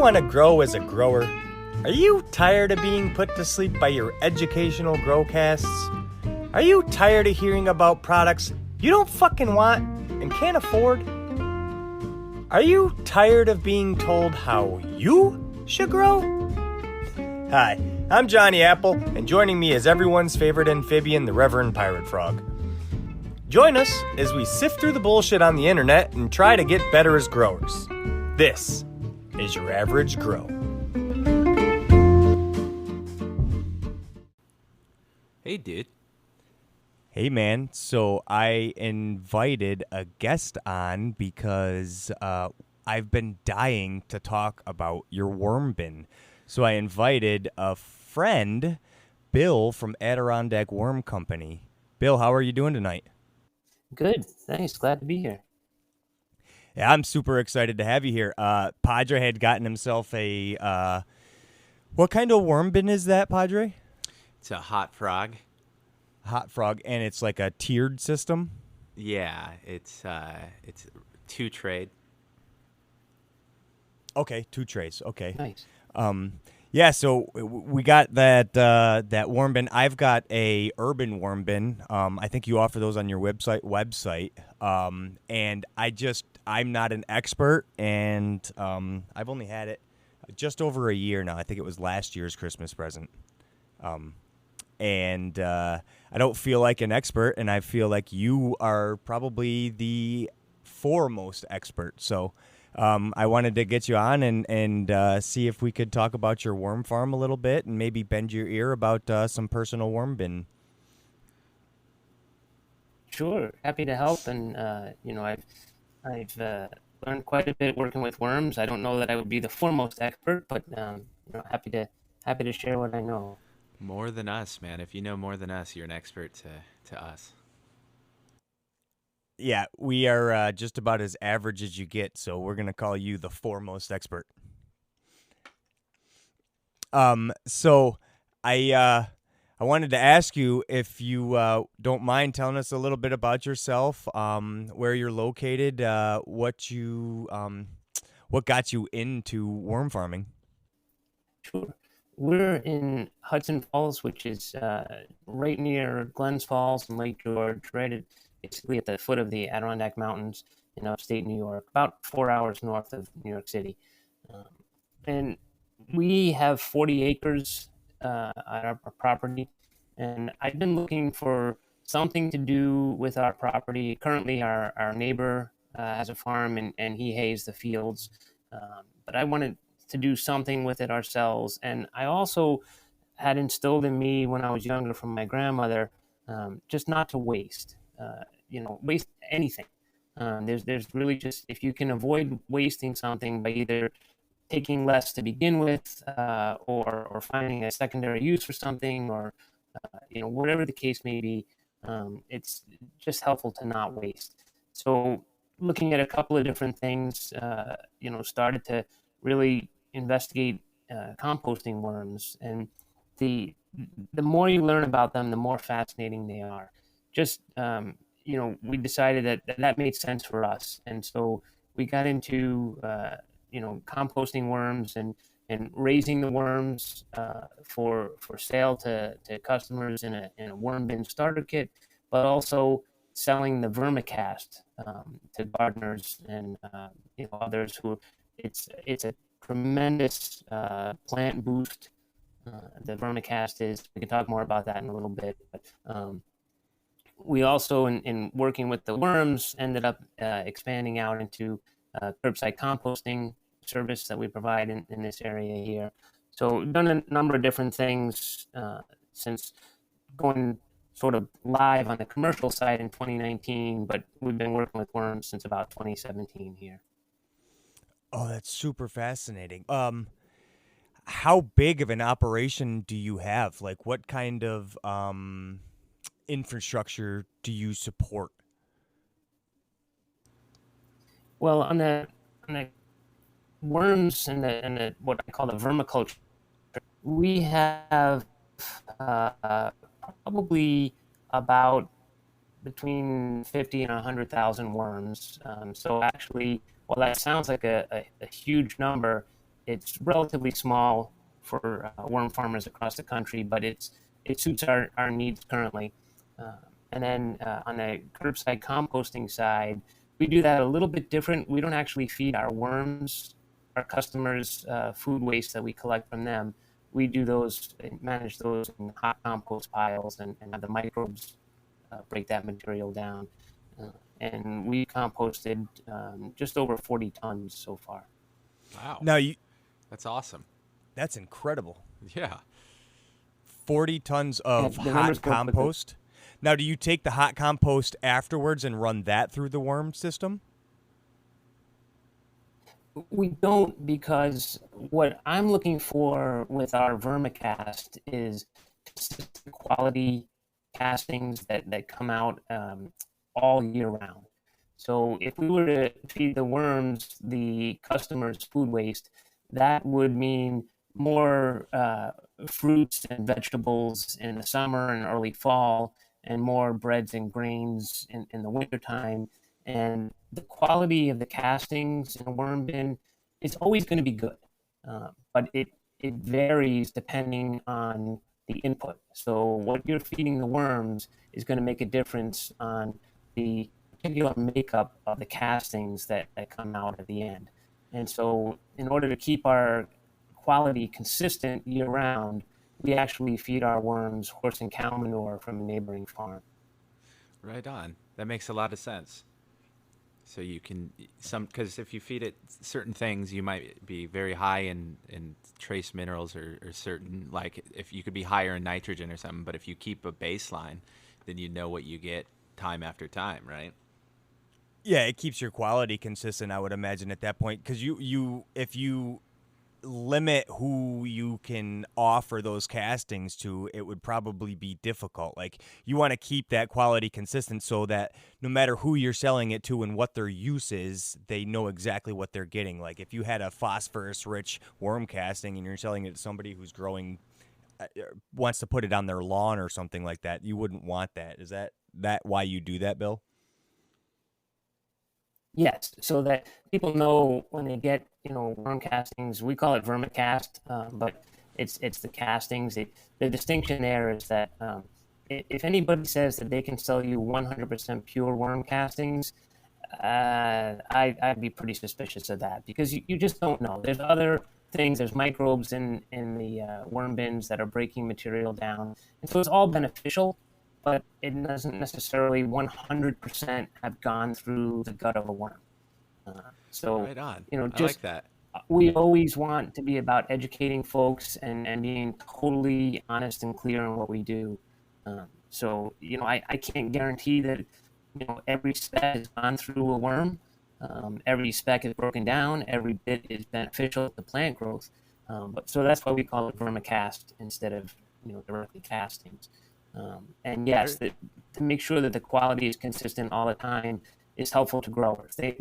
want to grow as a grower? Are you tired of being put to sleep by your educational growcasts? Are you tired of hearing about products you don't fucking want and can't afford? Are you tired of being told how you should grow? Hi, I'm Johnny Apple, and joining me is everyone's favorite amphibian, the Reverend Pirate Frog. Join us as we sift through the bullshit on the internet and try to get better as growers. This is Your Average Grow. Hey, dude. Hey, man. So I invited a guest on because I've been dying to talk about your worm bin. So I invited a friend, Bill from Adirondack Worm Company. Bill, how are you doing tonight? Good. Thanks. Glad to be here. Yeah, I'm super excited to have you here. Padre had gotten himself a, what kind of worm bin is that, Padre? It's a hot frog. Hot frog, and it's like a tiered system? Yeah, it's two trade. Okay, 2 trays. Okay. Nice. Yeah, so we got that worm bin. I've got a urban worm bin. I think you offer those on your website. And I'm not an expert, and I've only had it just over a year now. I think it was last year's Christmas present. And I don't feel like an expert, and I feel like you are probably the foremost expert. So I wanted to get you on and see if we could talk about your worm farm a little bit and maybe bend your ear about some personal worm bin. Sure. Happy to help. And I've learned quite a bit working with worms. I don't know that I would be the foremost expert, but happy to share what I know. More than us, man. If you know more than us, you're an expert to us. Yeah, we are just about as average as you get, so we're going to call you the foremost expert. So I wanted to ask you if you don't mind telling us a little bit about yourself, where you're located, what got you into worm farming. Sure. We're in Hudson Falls, which is right near Glens Falls and Lake George, basically at the foot of the Adirondack Mountains in upstate New York, about 4 hours north of New York City. And we have 40 acres at our property, and I've been looking for something to do with our property. Currently, our neighbor has a farm, and he hays the fields, but I wanted to do something with it ourselves. And I also had instilled in me when I was younger from my grandmother, just not to waste. Waste anything. There's really just, if you can avoid wasting something by either taking less to begin with, or finding a secondary use for something, or whatever the case may be, it's just helpful to not waste. So looking at a couple of different things, started to really investigate composting worms, and the more you learn about them, the more fascinating they are. Just we decided that made sense for us, and so we got into composting worms and raising the worms for sale to customers in a worm bin starter kit, but also selling the vermicast to gardeners and others who it's a tremendous plant boost. The vermicast is. We can talk more about that in a little bit, but we also, in working with the worms, ended up expanding out into curbside composting service that we provide in this area here. So we've done a number of different things since going sort of live on the commercial side in 2019, but we've been working with worms since about 2017 here. Oh, that's super fascinating. How big of an operation do you have? Like, what kind of infrastructure do you support? Well, on the worms and the what I call the vermiculture, we have probably about between 50 and 100,000 worms. So actually, while that sounds like a huge number, it's relatively small for worm farmers across the country, but it suits our needs currently. Uh, and then on the curbside composting side, we do that a little bit different. We don't actually feed our worms, our customers, food waste that we collect from them. We do those, manage those in hot compost piles, and have the microbes break that material down. Uh, and we composted just over 40 tons so far. Wow. Now you That's awesome. that's incredible. Yeah. 40 tons of The hot numbers go quickly. compost. Now, do you take the hot compost afterwards and run that through the worm system? We don't, because what I'm looking for with our vermicast is consistent quality castings that come out all year round. So if we were to feed the worms the customer's food waste, that would mean more fruits and vegetables in the summer and early fall, and more breads and grains in the wintertime. And the quality of the castings in a worm bin is always going to be good, but it varies depending on the input. So what you're feeding the worms is going to make a difference on the particular makeup of the castings that come out at the end. And so, in order to keep our quality consistent year round, we actually feed our worms horse and cow manure from a neighboring farm. Right on. That makes a lot of sense. So you can because if you feed it certain things, you might be very high in trace minerals or certain, like if you could be higher in nitrogen or something. But if you keep a baseline, then you know what you get time after time, right? Yeah, it keeps your quality consistent, I would imagine, at that point, because you if you limit who you can offer those castings to, it would probably be difficult. Like, you want to keep that quality consistent so that no matter who you're selling it to and what their use is, they know exactly what they're getting. Like, if you had a phosphorus rich worm casting and you're selling it to somebody who's growing wants to put it on their lawn or something like that, you wouldn't want that. Is that why you do that, Bill? Yes, so that people know when they get, worm castings. We call it vermicast, but it's the castings. The distinction there is that if anybody says that they can sell you 100% pure worm castings, I'd be pretty suspicious of that, because you just don't know. There's other things. There's microbes in the worm bins that are breaking material down, and so it's all beneficial, but it doesn't necessarily 100% have gone through the gut of a worm. So, Right on. I like just that. we always want to be about educating folks and being totally honest and clear on what we do. So, I can't guarantee that, every speck has gone through a worm. Every speck is broken down. Every bit is beneficial to plant growth. But so that's why we call it vermicast instead of, directly castings. And yes, to make sure that the quality is consistent all the time is helpful to growers. They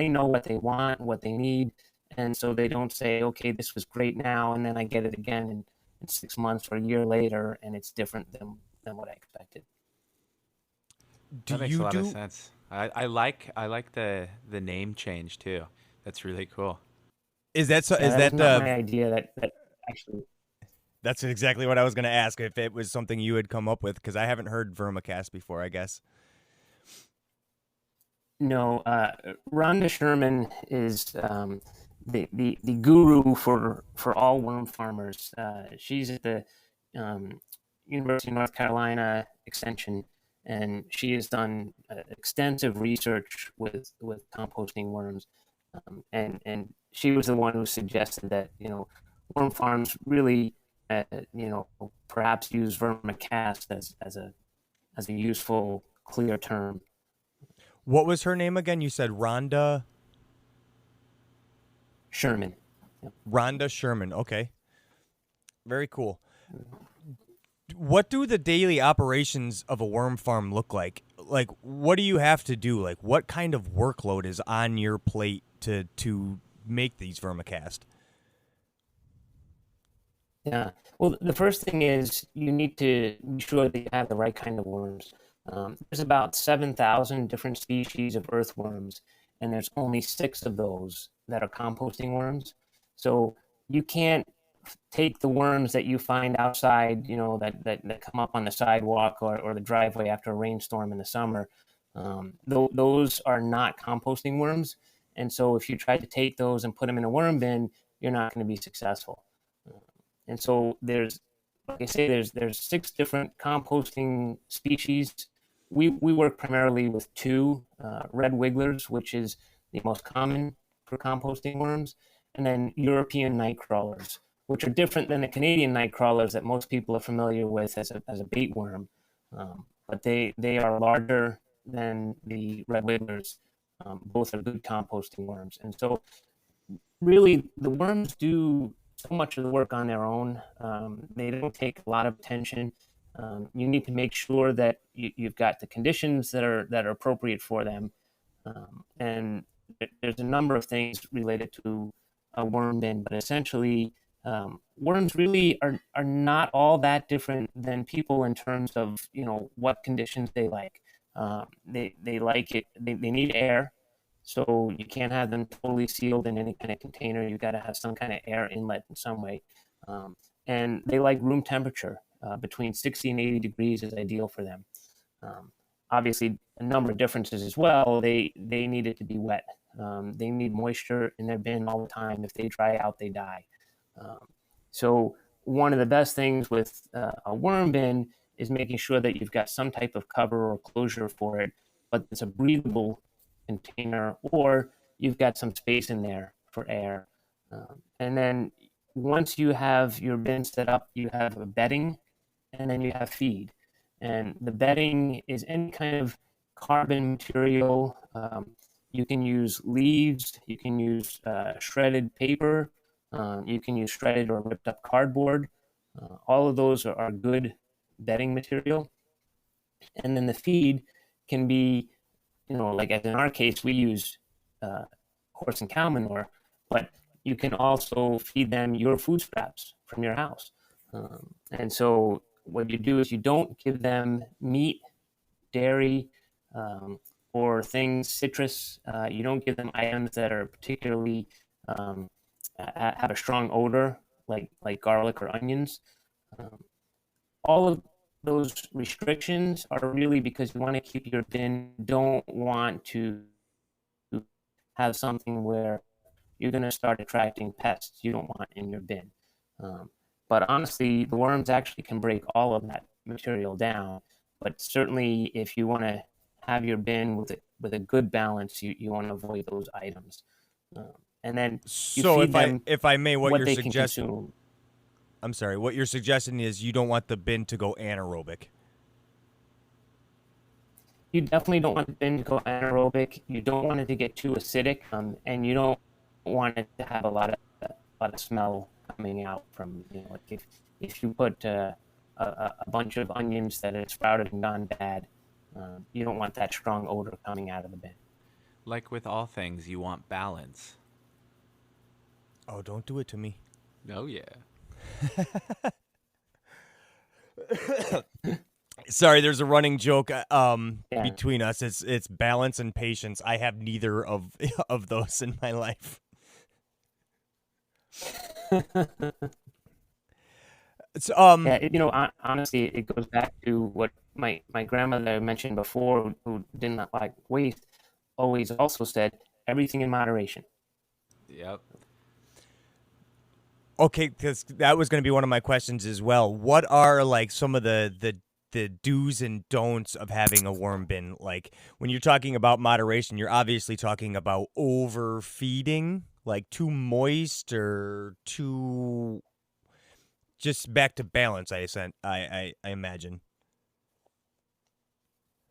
know what they want, what they need, and so they don't say, okay, this was great now, and then I get it again in 6 months or a year later, and it's different than what I expected. Do That makes a you lot of do sense. I like the name change too. That's really cool. is that so Yeah, is that was that not my idea. That actually, that's exactly what I was going to ask, if it was something you had come up with, because I haven't heard vermicast before, I guess. no. Rhonda Sherman is the guru for all worm farmers. She's at the um, University of North Carolina Extension, and she has done extensive research with composting worms. And she was the one who suggested that, worm farms really, perhaps use vermicast as a useful, clear term. What was her name again? You said Sherman. Yep. Rhonda Sherman. Okay. Very cool. What do the daily operations of a worm farm look like? Like, what do you have to do? Like, what kind of workload is on your plate to make these vermicast? Yeah. Well, the first thing is you need to be sure that you have the right kind of worms. There's about 7,000 different species of earthworms, and there's only six of those that are composting worms. So you can't take the worms that you find outside, that come up on the sidewalk or the driveway after a rainstorm in the summer. Those are not composting worms. And so if you try to take those and put them in a worm bin, you're not going to be successful. And so like I say, there's 6 different composting species. We work primarily with 2, red wigglers, which is the most common for composting worms, and then European night crawlers, which are different than the Canadian night crawlers that most people are familiar with as a bait worm. But they are larger than the red wigglers. Both are good composting worms. And so really the worms do so much of the work on their own. They don't take a lot of attention. You need to make sure that you've got the conditions that are appropriate for them. And there's a number of things related to a worm bin, but essentially, worms really are not all that different than people in terms of what conditions they like. They like it. They need air, so you can't have them totally sealed in any kind of container. You got to have some kind of air inlet in some way. And they like room temperature. Between 60 and 80 degrees is ideal for them. Obviously, a number of differences as well. They need it to be wet. They need moisture in their bin all the time. If they dry out, they die. So one of the best things with a worm bin is making sure that you've got some type of cover or closure for it, but it's a breathable container, or you've got some space in there for air. And then once you have your bin set up, you have a bedding, and then you have feed. And the bedding is any kind of carbon material. You can use leaves, you can use shredded paper, you can use shredded or ripped up cardboard. All of those are good bedding material. And then the feed can be, like in our case, we use horse and cow manure, but you can also feed them your food scraps from your house. And so what you do is you don't give them meat, dairy, or things, citrus. You don't give them items that are particularly have a strong odor, like garlic or onions. All of those restrictions are really because you want to keep your bin. Don't want to have something where you're going to start attracting pests you don't want in your bin. But honestly, the worms actually can break all of that material down. But certainly, if you want to have your bin with a good balance, you want to avoid those items. And then you So feed them if I may, what you're they can suggesting, consume. I'm sorry, what you're suggesting is you don't want the bin to go anaerobic. You definitely don't want the bin to go anaerobic. You don't want it to get too acidic, and you don't want it to have a lot of smell coming out from, like if you put a bunch of onions that had sprouted and gone bad, you don't want that strong odor coming out of the bin. Like with all things, you want balance. Oh, don't do it to me. Oh, yeah. Sorry, there's a running joke between us. It's balance and patience. I have neither of those in my life. So, yeah, honestly, it goes back to what my grandmother I mentioned before, who did not like waste, always also said, everything in moderation. Yep. okay, because that was going to be one of my questions as well. What are like some of the do's and don'ts of having a worm bin? Like when you're talking about moderation, you're obviously talking about overfeeding, like too moist or too just back to balance. I imagine.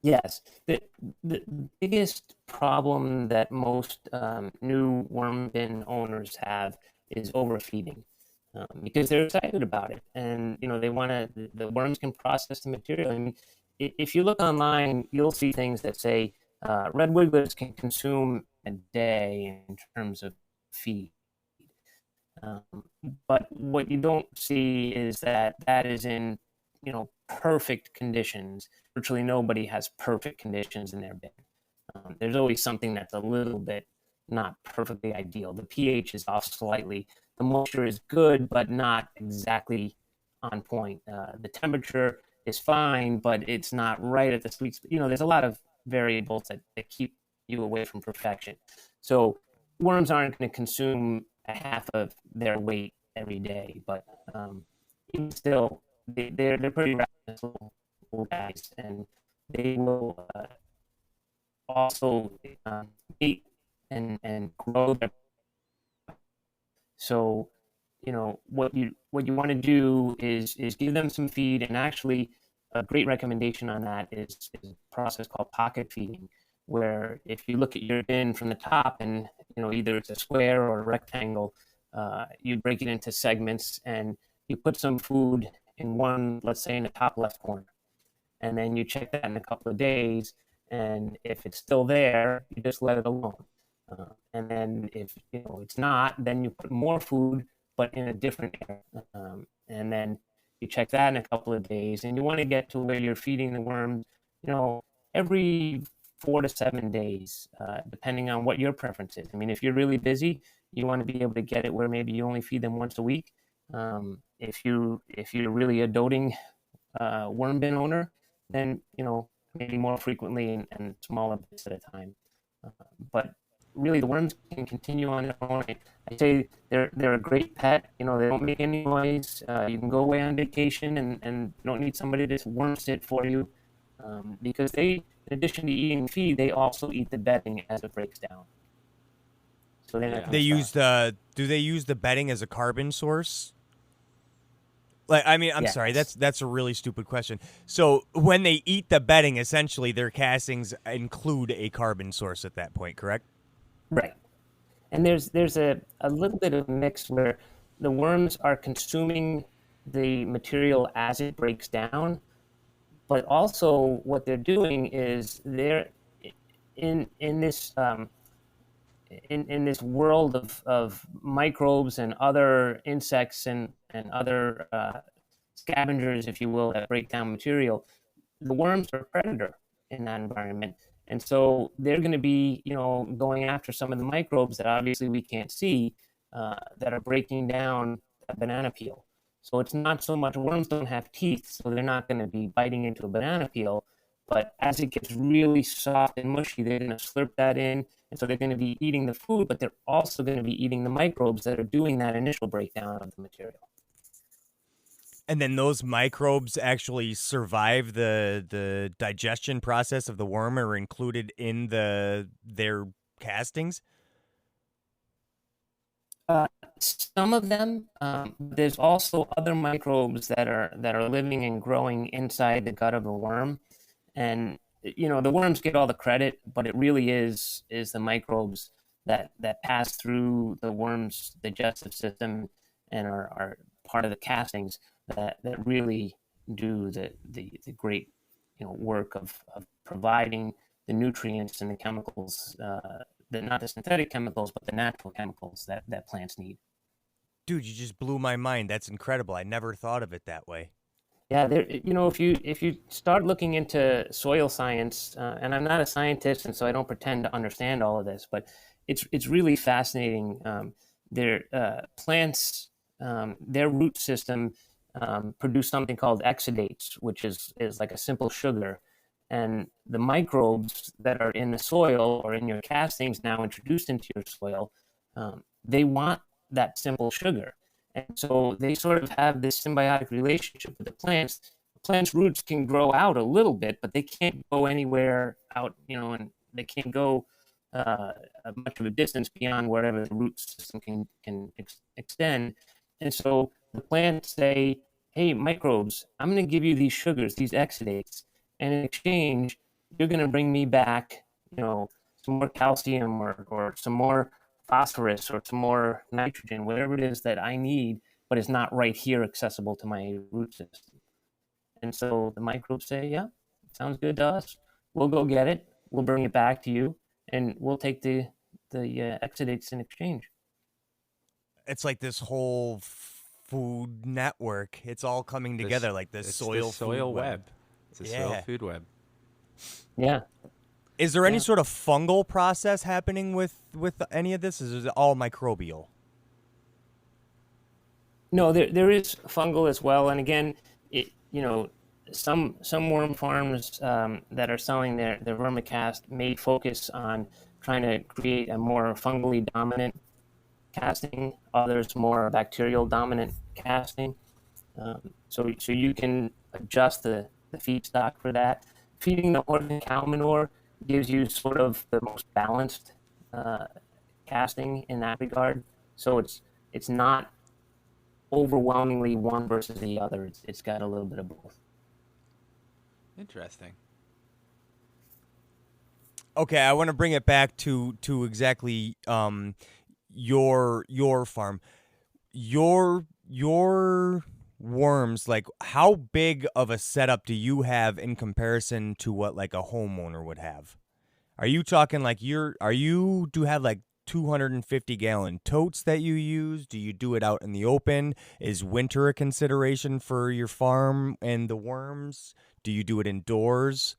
Yes, the biggest problem that most new worm bin owners have is overfeeding, because they're excited about it, and they want to. The worms can process the material. I mean, if you look online, you'll see things that say red wigglers can consume a day in terms of feed. Um, but what you don't see is that is in perfect conditions. Virtually nobody has perfect conditions in their bin. There's always something that's a little bit not perfectly ideal. The pH is off slightly. The moisture is good, but not exactly on point. The temperature is fine, but it's not right at the sweet spot. There's a lot of variables that keep you away from perfection. So worms aren't going to consume a half of their weight every day, but even still, they're pretty ravenous little guys, and they will also eat and grow their. So, what you want to do is give them some feed, and actually, a great recommendation on that is a process called pocket feeding, where if you look at your bin from the top, and either it's a square or a rectangle, you break it into segments, and you put some food in one, let's say in the top left corner, and then you check that in a couple of days, and if it's still there, you just let it alone. And then if it's not, then you put more food, but in a different area. And then you check that in a couple of days, and you want to get to where you're feeding the worms, every 4 to 7 days, depending on what your preference is. I mean, if you're really busy, you want to be able to get it where maybe you only feed them once a week. If you're really a doting worm bin owner, then maybe more frequently and smaller bits at a time. But really, the worms can continue on their own. I say they're a great pet. They don't make any noise. You can go away on vacation and you don't need somebody to worm sit for you, because they, in addition to eating feed, they also eat the bedding as it breaks down. So they're not They use do they use the bedding as a carbon source? Like, I mean, I'm sorry, that's a really stupid question. So when they eat the bedding, essentially their castings include a carbon source at that point, correct? Right. And there's a little bit of mix where the worms are consuming the material as it breaks down, but also what they're doing is they're in this in this world of microbes and other insects and other scavengers, if you will, that break down material. The worms are a predator in that environment. And so they're going to be, going after some of the microbes that obviously we can't see, that are breaking down a banana peel. So it's not so much, worms don't have teeth, so they're not going to be biting into a banana peel. But as it gets really soft and mushy, they're going to slurp that in. And so they're going to be eating the food, but they're also going to be eating the microbes that are doing that initial breakdown of the material. And then those microbes actually survive the digestion process of the worm, or included in their castings? Some of them. There's also other microbes that are living and growing inside the gut of the worm, and the worms get all the credit, but it really is the microbes that pass through the worm's digestive system and are part of the castings that really do the great work of providing the nutrients and the chemicals, not the synthetic chemicals, but the natural chemicals that plants need. Dude, you just blew my mind. That's incredible. I never thought of it that way. Yeah, if you start looking into soil science, and I'm not a scientist, and so I don't pretend to understand all of this, but it's really fascinating. Their plants, their root system produce something called exudates, which is like a simple sugar, and the microbes that are in the soil or in your castings now introduced into your soil, they want that simple sugar. And so they sort of have this symbiotic relationship with the plants. The plants' roots can grow out a little bit, but they can't go anywhere out, and they can't go much of a distance beyond wherever the root system can extend. And so the plants say, hey, microbes, I'm going to give you these sugars, these exudates, and in exchange, you're going to bring me back, some more calcium or some more phosphorus or some more nitrogen, whatever it is that I need, but it's not right here accessible to my root system. And so the microbes say, yeah, sounds good to us. We'll go get it. We'll bring it back to you, and we'll take the exudates in exchange. It's like this whole food network. It's all coming together like this soil soil food web. It's a soil food web. Yeah. Is there any Yeah. sort of fungal process happening with any of this? Is it all microbial? No, there is fungal as well, and again, some worm farms that are selling their vermicast may focus on trying to create a more fungally dominant casting, others more bacterial dominant casting. So you can adjust the feedstock for that. Feeding the horse and cow manure gives you sort of the most balanced uh, casting in that regard. So it's not overwhelmingly one versus the other. It's got a little bit of both. Interesting. Okay, I want to bring it back to exactly your farm. Your worms, like how big of a setup do you have in comparison to what like a homeowner would have? Are you talking like do you have like 250-gallon totes that you use? Do you do it out in the open? Is winter a consideration for your farm and the worms? Do you do it indoors?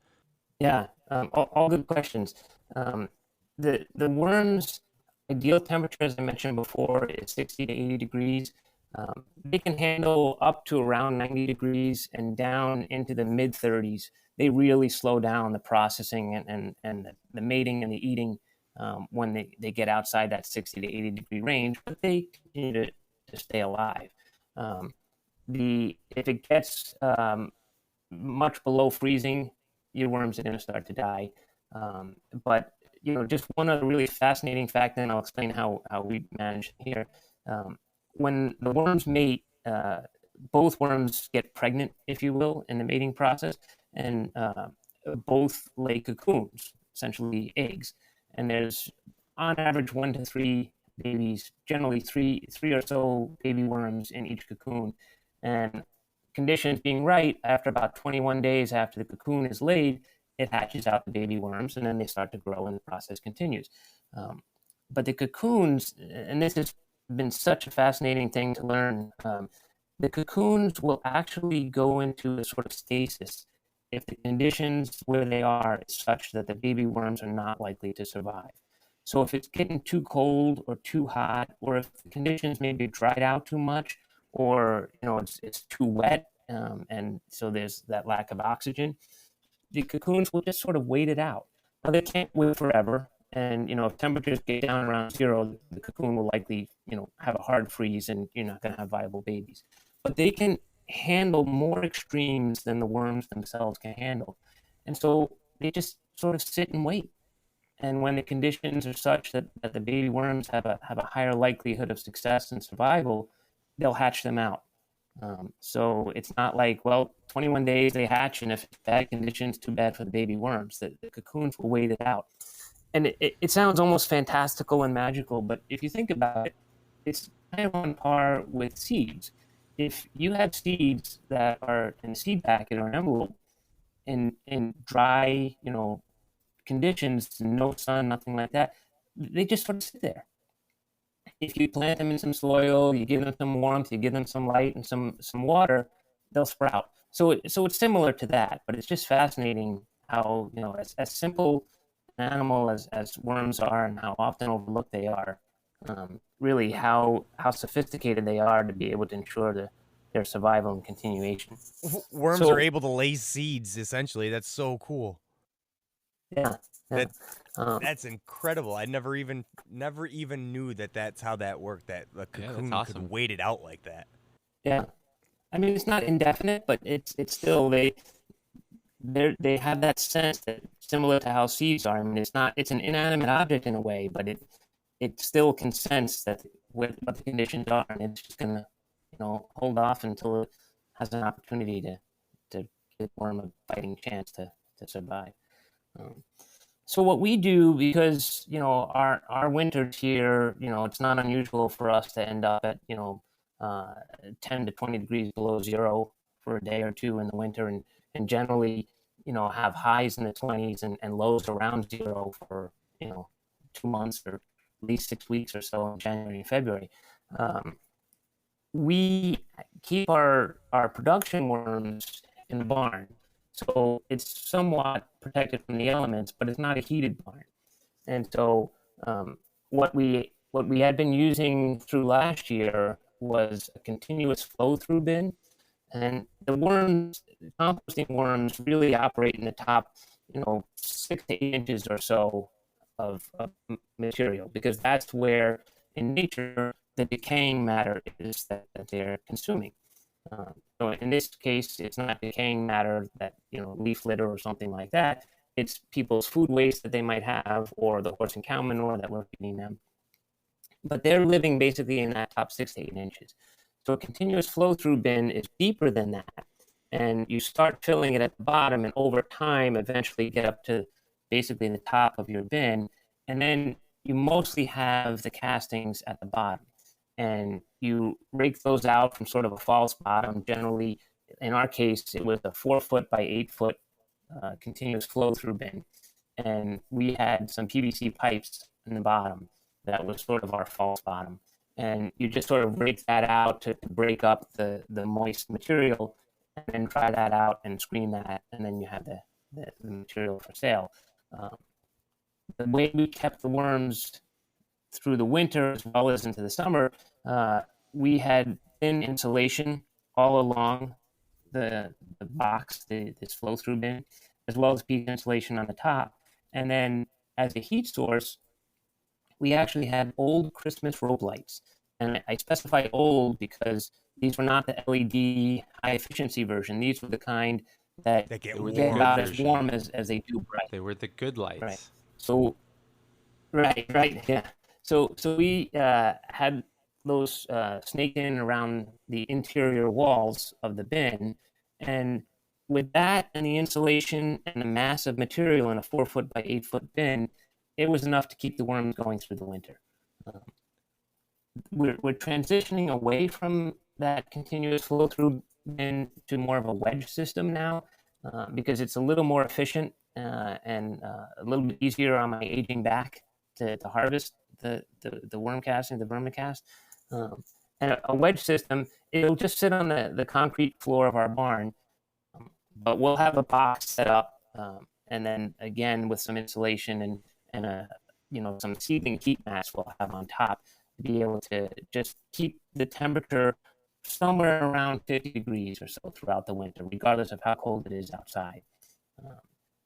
Yeah, all good questions. Um, the worms' ideal temperature, as I mentioned before, is 60 to 80 degrees. They can handle up to around 90 degrees and down into the mid 30s. They really slow down the processing and the mating and the eating when they get outside that 60 to 80 degree range, but they continue to stay alive. Um, if it gets much below freezing, your worms are going to start to die. But just one other really fascinating fact, and I'll explain how we manage here. Um, when the worms mate, both worms get pregnant, if you will, in the mating process, and both lay cocoons, essentially eggs. And there's on average 1 to 3 babies, generally three or so baby worms in each cocoon. And conditions being right, after about 21 days after the cocoon is laid, it hatches out the baby worms and then they start to grow and the process continues. Um, but the cocoons, and this has been such a fascinating thing to learn, the cocoons will actually go into a sort of stasis if the conditions where they are is such that the baby worms are not likely to survive. So if it's getting too cold or too hot, or if the conditions maybe dried out too much, or it's too wet, and so there's that lack of oxygen, the cocoons will just sort of wait it out. Now they can't wait forever, and if temperatures get down around zero, the cocoon will likely have a hard freeze, and you're not going to have viable babies. But they can handle more extremes than the worms themselves can handle, and so they just sort of sit and wait. And when the conditions are such that the baby worms have a higher likelihood of success and survival, they'll hatch them out. So it's not like, well, 21 days they hatch, and if it's bad conditions, too bad for the baby worms. The cocoons will wait it out. And it sounds almost fantastical and magical, but if you think about it, it's kind of on par with seeds. If you have seeds that are in a seed packet or an envelope in dry, conditions, no sun, nothing like that, they just sort of sit there. If you plant them in some soil, you give them some warmth, you give them some light and some water, they'll sprout. So it's similar to that, but it's just fascinating how as simple an animal as worms are and how often overlooked they are. Really, how sophisticated they are to be able to ensure their survival and continuation. Worms are So able to lay seeds essentially. That's so cool. yeah, yeah. That Um, that's incredible. I never even knew that that's how that worked. That the Yeah, that's cocoon awesome. could wait it out like that. yeah. I mean, it's not indefinite, but it's still they have that sense that similar to how seeds are. I mean, it's an inanimate object in a way, but it still can sense that what the conditions are, and it's just gonna hold off until it has an opportunity to give worm a fighting chance to survive. Um, so what we do, because our winters here, it's not unusual for us to end up at uh, 10 to 20 degrees below zero for a day or two in the winter, and generally have highs in the 20s and lows around zero for 2 months or at least 6 weeks or so in January and February. Um, we keep our production worms in the barn, so it's somewhat protected from the elements, but it's not a heated barn. And so what we had been using through last year was a continuous flow through bin, and the worms, composting worms, really operate in the top, 6 to 8 inches or so of material, because that's where in nature the decaying matter is that they're consuming. So in this case, it's not decaying matter that, leaf litter or something like that. It's people's food waste that they might have, or the horse and cow manure that we're feeding them. But they're living basically in that top 6 to 8 inches. So a continuous flow through bin is deeper than that. And you start filling it at the bottom, and over time, eventually get up to basically the top of your bin. And then you mostly have the castings at the bottom. And you rake those out from sort of a false bottom. Generally, in our case, it was a 4 foot by 8 foot continuous flow through bin. And we had some PVC pipes in the bottom that was sort of our false bottom. And you just sort of rake that out to break up the moist material, and then dry that out and screen that, and then you have the material for sale. The way we kept the worms through the winter as well as into the summer, we had thin insulation all along the box, this flow-through bin, as well as peak insulation on the top. And then as a heat source, we actually had old Christmas rope lights. And I specify old because these were not the LED high-efficiency version. These were the kind that get get about as warm as they do bright. They were the good lights. Right. So, right, yeah. So we had those snaked in around the interior walls of the bin, and with that and the insulation and the massive material in a 4 foot by 8 foot bin, it was enough to keep the worms going through the winter. We're transitioning away from that continuous flow through bin to more of a wedge system now, because it's a little more efficient and a little bit easier on my aging back to harvest the worm casting, the vermicast. And a wedge system, it'll just sit on the concrete floor of our barn, but we'll have a box set up, and then again with some insulation and some seething heat mats we'll have on top to be able to just keep the temperature somewhere around 50 degrees or so throughout the winter, regardless of how cold it is outside.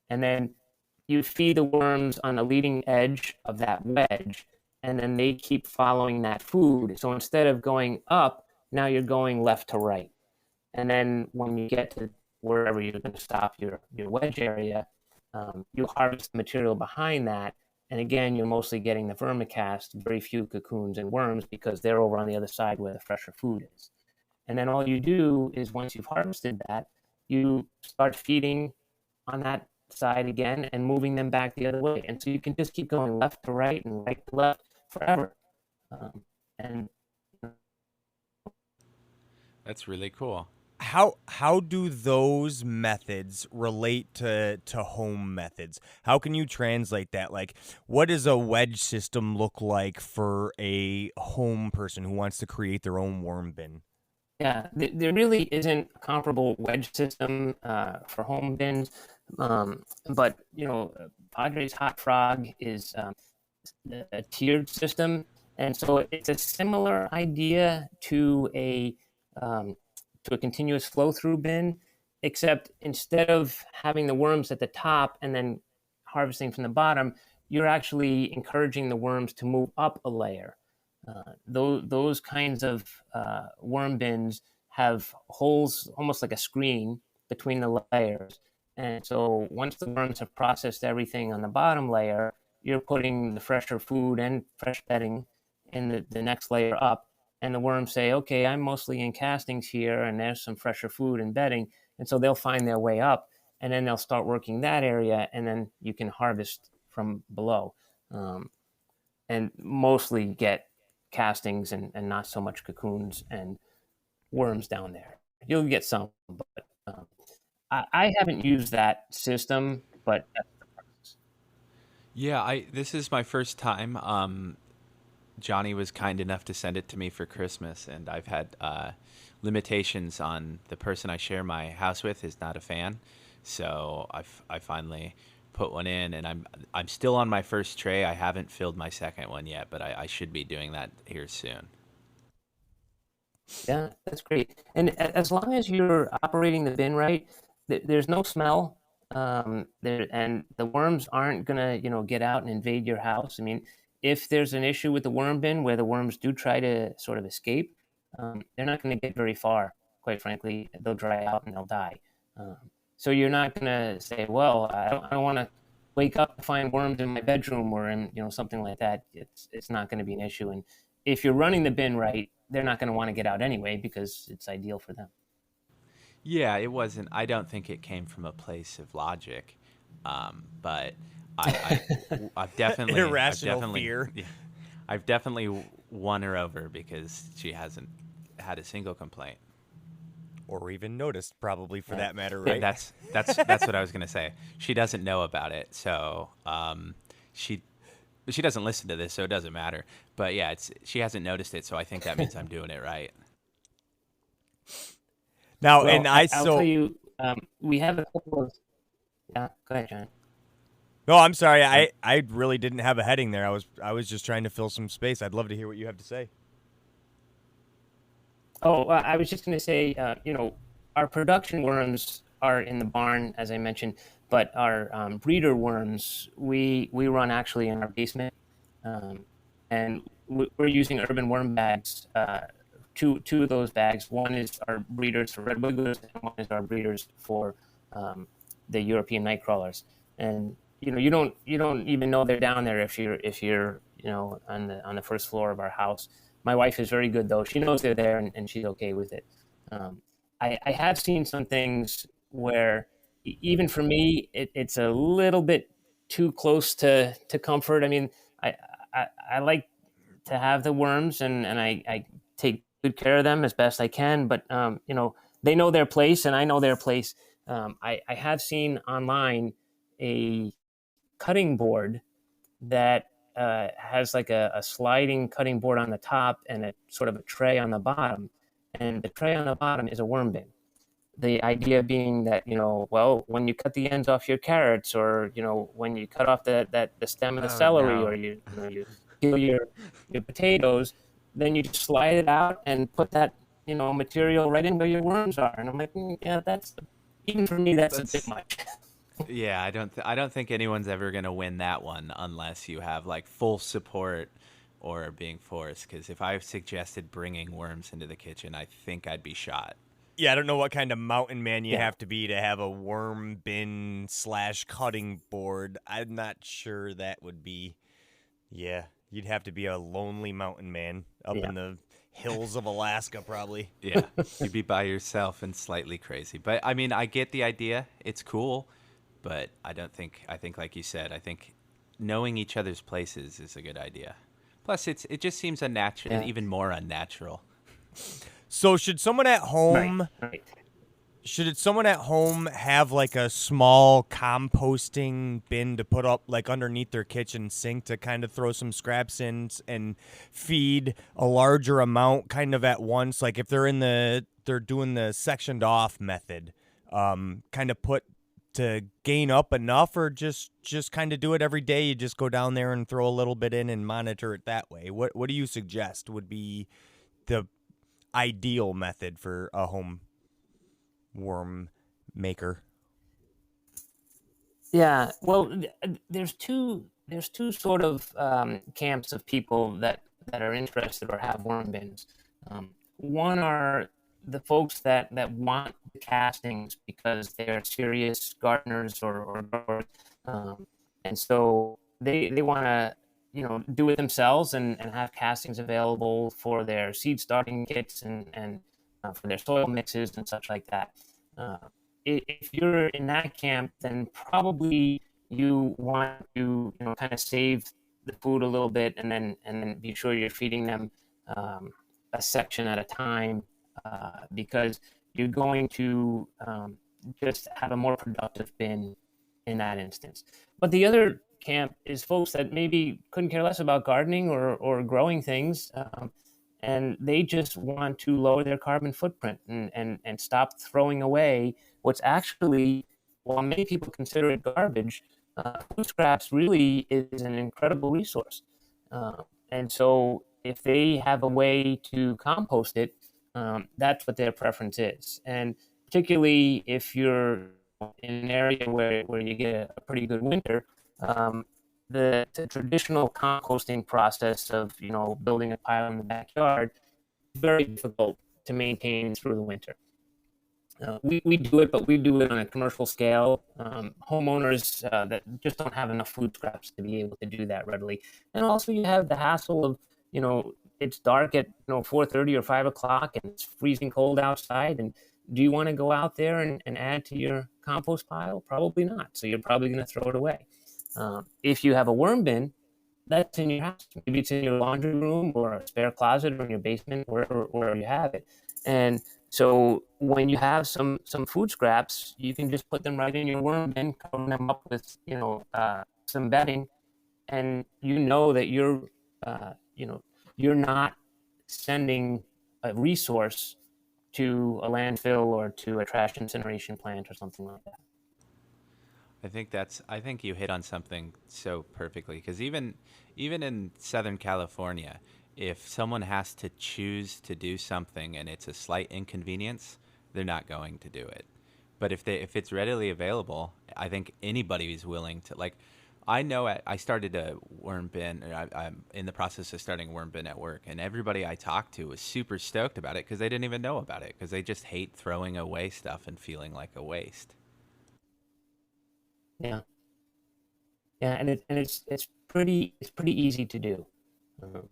And then you feed the worms on the leading edge of that wedge, and then they keep following that food. So instead of going up, now you're going left to right. And then when you get to wherever you're going to stop your wedge area, you harvest the material behind that. And again, you're mostly getting the vermicast, very few cocoons and worms, because they're over on the other side where the fresher food is. And then all you do is, once you've harvested that, you start feeding on that side again and moving them back the other way. And so you can just keep going left to right and right to left forever. And That's really cool. How do those methods relate to home methods? How can you translate that? Like, what does a wedge system look like for a home person who wants to create their own worm bin? yeah, there really isn't a comparable wedge system for home bins. But Padre's Hot Frog is a tiered system, and so it's a similar idea to a continuous flow through bin, except instead of having the worms at the top and then harvesting from the bottom, you're actually encouraging the worms to move up a layer. Those kinds of worm bins have holes almost like a screen between the layers. And so once the worms have processed everything on the bottom layer, you're putting the fresher food and fresh bedding in the next layer up. And the worms say, okay, I'm mostly in castings here, and there's some fresher food and bedding. And so they'll find their way up, and then they'll start working that area, and then you can harvest from below. And mostly get castings and not so much cocoons and worms down there. You'll get some, but I haven't used that system, but that's the process. Yeah, this is my first time. Johnny was kind enough to send it to me for Christmas, and I've had limitations on the person I share my house with is not a fan. So I finally put one in, and I'm still on my first tray. I haven't filled my second one yet, but I should be doing that here soon. Yeah, that's great. And as long as you're operating the bin right, there's no smell. There and the worms aren't gonna, get out and invade your house. I mean, if there's an issue with the worm bin where the worms do try to sort of escape, they're not going to get very far. Quite frankly, they'll dry out and they'll die. Um, so you're not going to say, "Well, I don't want to wake up to find worms in my bedroom or in, something like that." It's not going to be an issue. And if you're running the bin right, they're not going to want to get out anyway because it's ideal for them. Yeah, it wasn't. I don't think it came from a place of logic, but I've Irrational definitely, fear. yeah, I've definitely won her over because she hasn't had a single complaint. Or even noticed, probably for that matter, Yeah, right? that's what I was gonna say. She doesn't know about it, so she she doesn't listen to this, so it doesn't matter. But yeah, she hasn't noticed it, so I think that means I'm doing it right. Now, Well, and I'll tell you, we have a couple of. Yeah, go ahead, John. no, I'm sorry. I really didn't have a heading there. I was just trying to fill some space. I'd love to hear what you have to say. Oh, I was just going to say, our production worms are in the barn, as I mentioned, but our breeder worms, we run actually in our basement, um, and we're using urban worm bags. Two of those bags. One is our breeders for red wigglers, and one is our breeders for um, the European night crawlers. And you don't even know they're down there if you're on the first floor of our house. My wife is very good though; she knows they're there, and she's okay with it. Um, I have seen some things where even for me, it's a little bit too close to comfort. I mean, I I like to have the worms, and I take good care of them as best I can. But they know their place, and I know their place. I have seen online a cutting board that has like a sliding cutting board on the top and a sort of a tray on the bottom, and the tray on the bottom is a worm bin. The idea being that, well, when you cut the ends off your carrots, or when you cut off the stem of the Oh celery, or no. you peel your potatoes, then you just slide it out and put that material right in where your worms are. And I'm like, yeah, that's, even for me, that's a bit That's much. Yeah, I don't think anyone's ever gonna win that one unless you have like full support or being forced. Because if I suggested bringing worms into the kitchen, I think I'd be shot. Yeah, I don't know what kind of mountain man you Yeah. have to have a worm bin / cutting board. I'm not sure that would be. Yeah, you'd have to be a lonely mountain man up Yeah. in the hills of Alaska, probably. Yeah, you'd be by yourself and slightly crazy. But I mean, I get the idea. It's cool, but I don't think. I think, like you said, I think knowing each other's places is a good idea. Plus, it just seems unnatural, Yeah. even more unnatural. So should someone at Right. home Right. should someone at home have like a small composting bin to put up like underneath their kitchen sink to kind of throw some scraps in and feed a larger amount kind of at once? Like if they're doing the sectioned off method, kind of put to gain up enough, or just kind of do it every day. You just go down there and throw a little bit in and monitor it that way. What do you suggest would be the ideal method for a home worm maker? Yeah, well, there's two sort of camps of people that are interested or have worm bins. One are the folks that want the castings because they are serious gardeners or growers, um, and so they want to do it themselves and have castings available for their seed starting kits and for their soil mixes and such like that. Uh, if you're in that camp, then probably you want to kind of save the food a little bit, and then be sure you're feeding them a section at a time, because you're going to just have a more productive bin in that instance. But the other camp is folks that maybe couldn't care less about gardening or growing things, and they just want to lower their carbon footprint and stop throwing away what's actually while many people consider it garbage, food scraps really is an incredible resource. And so if they have a way to compost it, that's what their preference is. And particularly if you're in an area where you get a pretty good winter, um, the traditional composting process of building a pile in the backyard is very difficult to maintain through the winter. We do it, but we do it on a commercial scale. Homeowners that just don't have enough food scraps to be able to do that readily. And also, you have the hassle of, it's dark at 4:30 or 5 o'clock, and it's freezing cold outside. And do you want to go out there and add to your compost pile? Probably not. So you're probably going to throw it away. If you have a worm bin, that's in your house. Maybe it's in your laundry room or a spare closet or in your basement, wherever you have it. And so when you have some food scraps, you can just put them right in your worm bin, cover them up with some bedding, and that you're not sending a resource to a landfill or to a trash incineration plant or something like that. I think you hit on something so perfectly, because even in Southern California, if someone has to choose to do something and it's a slight inconvenience, they're not going to do it. But if it's readily available, I think anybody is willing to. Like, I know I started a worm bin, or I'm in the process of starting a worm bin at work, and everybody I talked to was super stoked about it because they didn't even know about it, because they just hate throwing away stuff and feeling like a waste. Yeah, yeah, and it's pretty easy to do. Uh,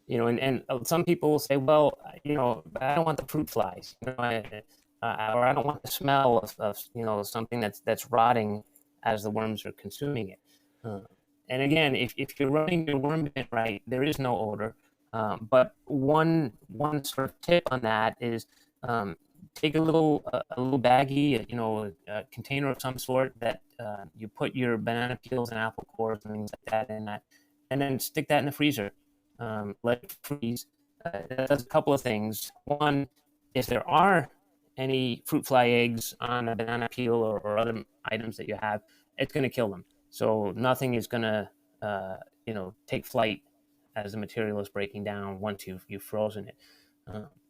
and some people will say, well, I don't want the fruit flies, or I don't want the smell of something that's rotting as the worms are consuming it. Uh, and again, if you're running your worm bin right, there is no odor. But one sort of tip on that is, take a little baggie, a container of some sort that you put your banana peels and apple cores and things like that in that, and then stick that in the freezer. Let it freeze. That does a couple of things. One, if there are any fruit fly eggs on a banana peel or other items that you have, it's going to kill them. So nothing is going to, take flight as the material is breaking down once you've frozen it.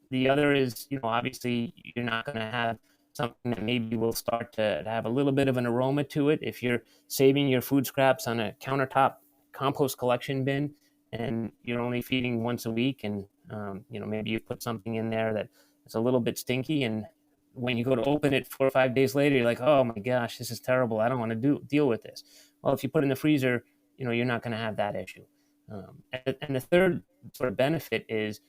The other is, obviously you're not going to have something that maybe will start to have a little bit of an aroma to it. If you're saving your food scraps on a countertop compost collection bin and you're only feeding once a week, and maybe you put something in there that is a little bit stinky, and when you go to open it 4 or 5 days later, you're like, oh my gosh, this is terrible. I don't want to deal with this. Well, if you put it in the freezer, you're not going to have that issue. And the third sort of benefit is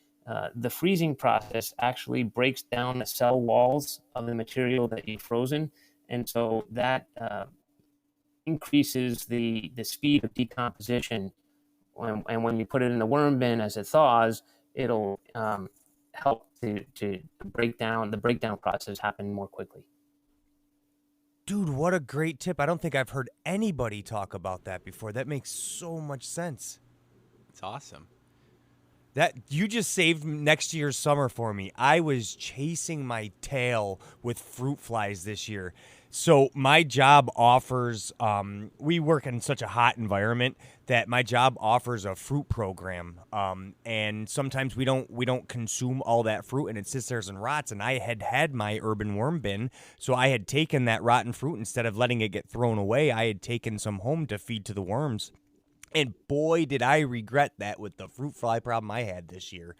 the freezing process actually breaks down the cell walls of the material that you've frozen. And so that increases the speed of decomposition. And when you put it in the worm bin as it thaws, it'll help to break down the breakdown process happen more quickly. Dude, what a great tip. I don't think I've heard anybody talk about that before. That makes so much sense. It's awesome. That you just saved next year's summer for me. I was chasing my tail with fruit flies this year. So my job offers, we work in such a hot environment that my job offers a fruit program. And sometimes we don't consume all that fruit and it sits there and rots. And I had my urban worm bin. So I had taken that rotten fruit, instead of letting it get thrown away, I had taken some home to feed to the worms. And boy, did I regret that with the fruit fly problem I had this year.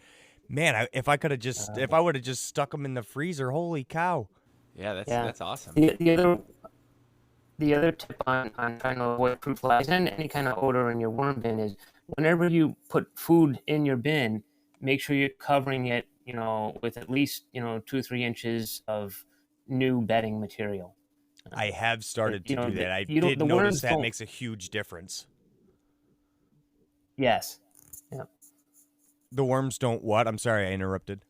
Man, if I would have just stuck them in the freezer, holy cow. Yeah, that's awesome. The other tip on trying to avoid fruit flies and any kind of odor in your worm bin is, whenever you put food in your bin, make sure you're covering it, with at least 2 or 3 inches of new bedding material. I have started to do that. I did did notice that makes a huge difference. Yes. Yeah. The worms don't what? I'm sorry, I interrupted.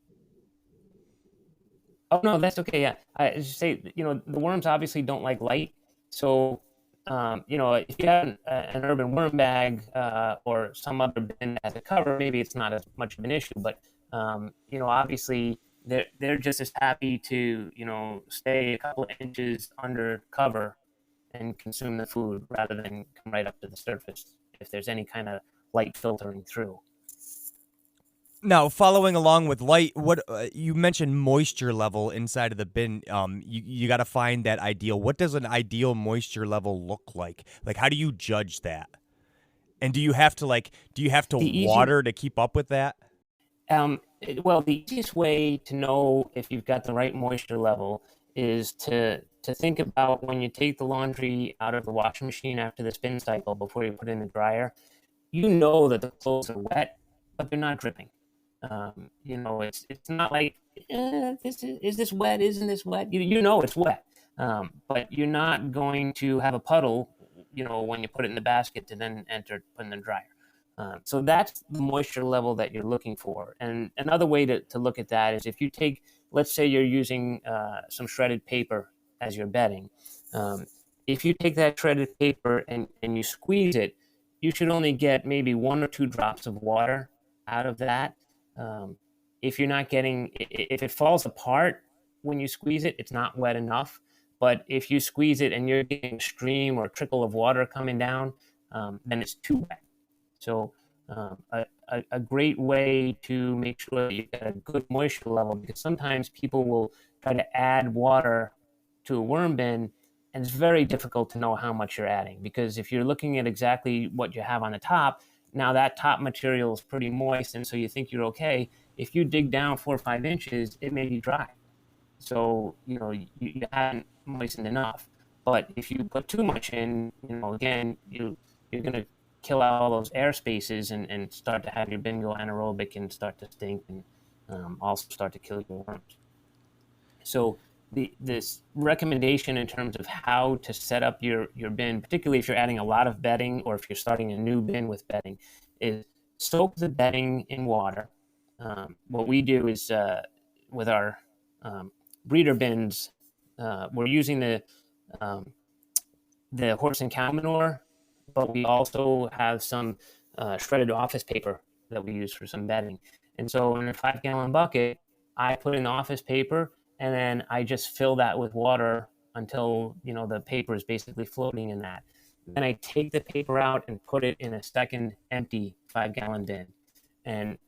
Oh no, that's okay. Yeah, I just say, the worms obviously don't like light. So, if you have an urban worm bag or some other bin that has a cover, maybe it's not as much of an issue. But obviously, they're just as happy to stay a couple of inches under cover and consume the food rather than come right up to the surface if there's any kind of light filtering through. Now, following along with light, what you mentioned moisture level inside of the bin. You got to find that ideal. What does an ideal moisture level look like? Like, how do you judge that? And do you have to The easy water to keep up with that? Well, the easiest way to know if you've got the right moisture level is to think about when you take the laundry out of the washing machine after the spin cycle before you put it in the dryer. You know that the clothes are wet, but they're not dripping. It's not like is this wet? Isn't this wet? You know it's wet, but you're not going to have a puddle. When you put it in the basket to then put in the dryer. So that's the moisture level that you're looking for. And another way to look at that is if you take, let's say you're using some shredded paper as your bedding. If you take that shredded paper and you squeeze it, you should only get maybe 1 or 2 drops of water out of that. If it falls apart when you squeeze it, it's not wet enough. But if you squeeze it and you're getting a stream or a trickle of water coming down, then it's too wet. So a great way to make sure that you get a good moisture level, because sometimes people will try to add water to a worm bin, and it's very difficult to know how much you're adding, because if you're looking at exactly what you have on the top, now that top material is pretty moist, and so you think you're okay. If you dig down 4 or 5 inches, it may be dry. So, you haven't moistened enough. But if you put too much in, again, you're going to kill out all those air spaces and start to have your bin go anaerobic and start to stink and also start to kill your worms. So this recommendation in terms of how to set up your bin, particularly if you're adding a lot of bedding or if you're starting a new bin with bedding, is soak the bedding in water. What we do is with our breeder bins, we're using the horse and cow manure, but we also have some shredded office paper that we use for some bedding. And so in a 5-gallon bucket, I put in the office paper, and then I just fill that with water until the paper is basically floating in that. Then I take the paper out and put it in a second empty 5-gallon bin. And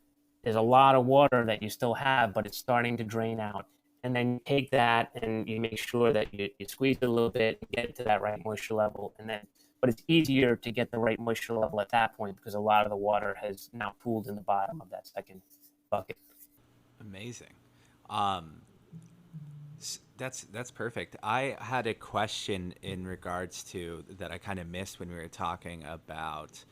there's a lot of water that you still have, but it's starting to drain out. And then you take that and you make sure that you squeeze it a little bit and get it to that right moisture level. But it's easier to get the right moisture level at that point because a lot of the water has now pooled in the bottom of that second bucket. Amazing. That's perfect. I had a question in regards to that I kind of missed when we were talking about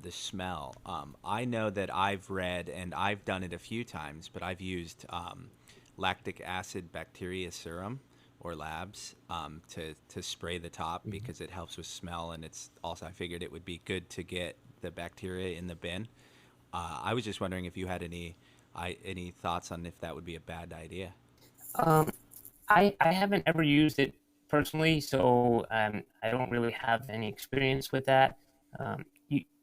the smell. I know that I've read, and I've done it a few times, but I've used lactic acid bacteria serum or labs to spray the top because it helps with smell, and it's also, I figured it would be good to get the bacteria in the bin. I was just wondering if you had any thoughts on if that would be a bad idea. I haven't ever used it personally, so I don't really have any experience with that.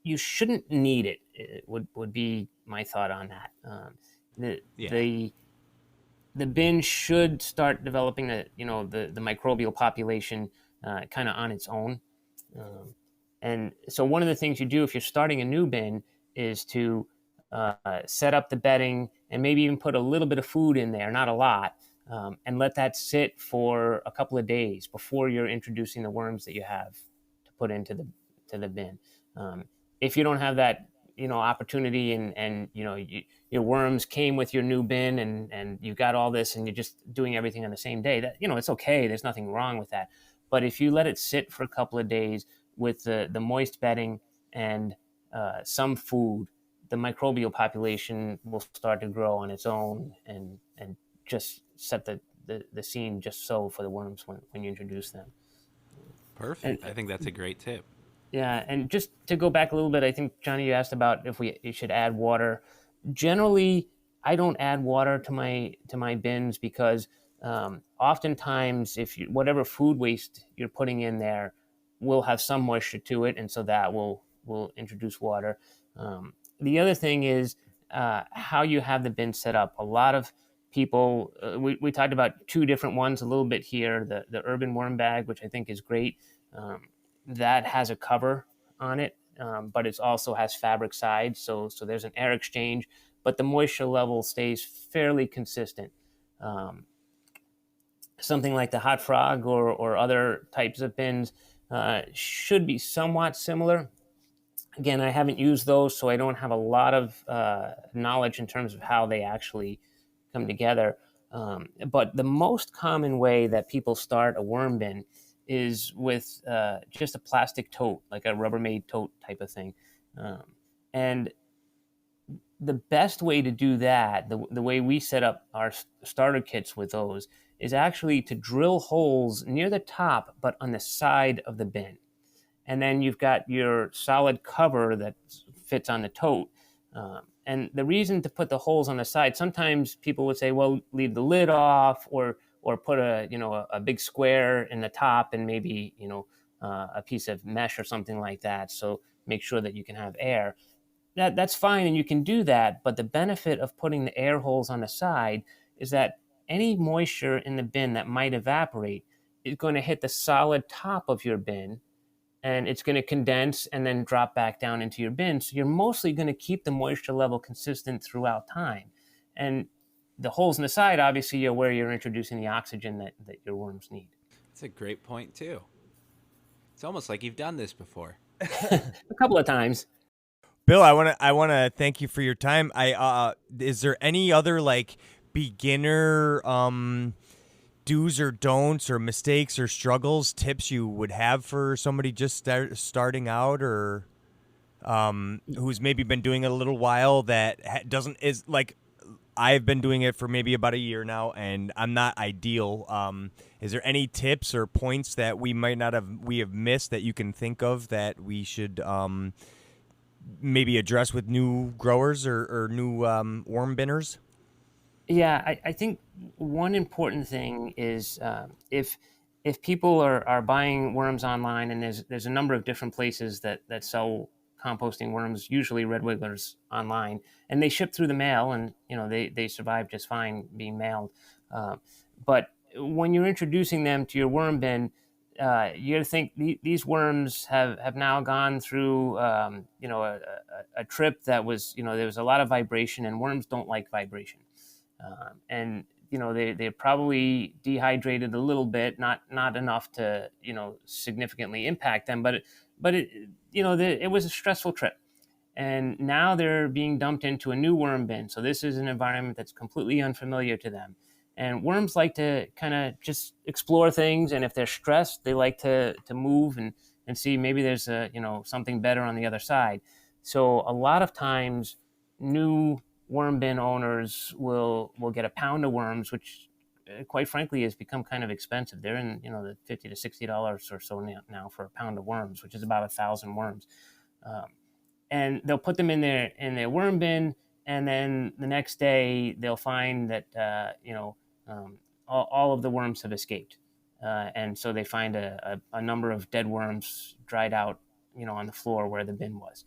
You shouldn't need it. It would be my thought on that. The bin should start developing the microbial population kind of on its own. And so one of the things you do if you're starting a new bin is to set up the bedding and maybe even put a little bit of food in there, not a lot, and let that sit for a couple of days before you're introducing the worms that you have to put into the bin. If you don't have that opportunity and your worms came with your new bin and you got all this and you're just doing everything on the same day, that it's okay, there's nothing wrong with that. But if you let it sit for a couple of days with the moist bedding and some food, the microbial population will start to grow on its own and just set the scene just so for the worms when you introduce them. Perfect. I think that's a great tip. Yeah, and just to go back a little bit, I think, Johnny, you asked about if we should add water. Generally, I don't add water to my bins because oftentimes, whatever food waste you're putting in there will have some moisture to it, and so that will introduce water. The other thing is how you have the bin set up. A lot of people, we talked about two different ones a little bit here. The urban worm bag, which I think is great. That has a cover on it, but it also has fabric sides, so there's an air exchange, but the moisture level stays fairly consistent. Um, Something like the Hot Frog or other types of bins should be somewhat similar. Again, I haven't used those, so I don't have a lot of knowledge in terms of how they actually come together. But the most common way that people start a worm bin is with just a plastic tote, like a Rubbermaid tote type of thing. And the best way to do that, the way we set up our starter kits with those, is actually to drill holes near the top, but on the side of the bin. And then you've got your solid cover that fits on the tote. And the reason to put the holes on the side, sometimes people would say, well, leave the lid off, or put a big square in the top, and maybe a piece of mesh or something like that. So make sure that you can have air. That's fine, and you can do that. But the benefit of putting the air holes on the side is that any moisture in the bin that might evaporate is going to hit the solid top of your bin, and it's going to condense and then drop back down into your bin. So you're mostly going to keep the moisture level consistent throughout time. And the holes in the side, obviously, are where you're introducing the oxygen that your worms need. That's a great point, too. It's almost like you've done this before. A couple of times. Bill, I want to thank you for your time. Is there any other like beginner do's or don'ts or mistakes or struggles, tips you would have for somebody just starting out, or who's maybe been doing it a little while that is like I've been doing it for maybe about a year now, and I'm not ideal. Is there any tips or points that we have missed that you can think of that we should maybe address with new growers or new worm binners? Yeah, I think one important thing is if people are buying worms online, and there's a number of different places that sell composting worms, usually red wigglers online, and they ship through the mail, and they survive just fine being mailed. But when you're introducing them to your worm bin, you got to think these worms have now gone through a trip that was there was a lot of vibration, and worms don't like vibration. And they're probably dehydrated a little bit, not enough to significantly impact them, but it was a stressful trip, and now they're being dumped into a new worm bin. So this is an environment that's completely unfamiliar to them, and worms like to kind of just explore things, and if they're stressed, they like to move and see maybe there's something better on the other side. So a lot of times new worm bin owners will get a pound of worms, which quite frankly has become kind of expensive. They're in the $50 to $60 or so now for a pound of worms, which is about 1,000 worms. And they'll put them in their worm bin, and then the next day they'll find that all of the worms have escaped, and so they find a number of dead worms dried out on the floor where the bin was.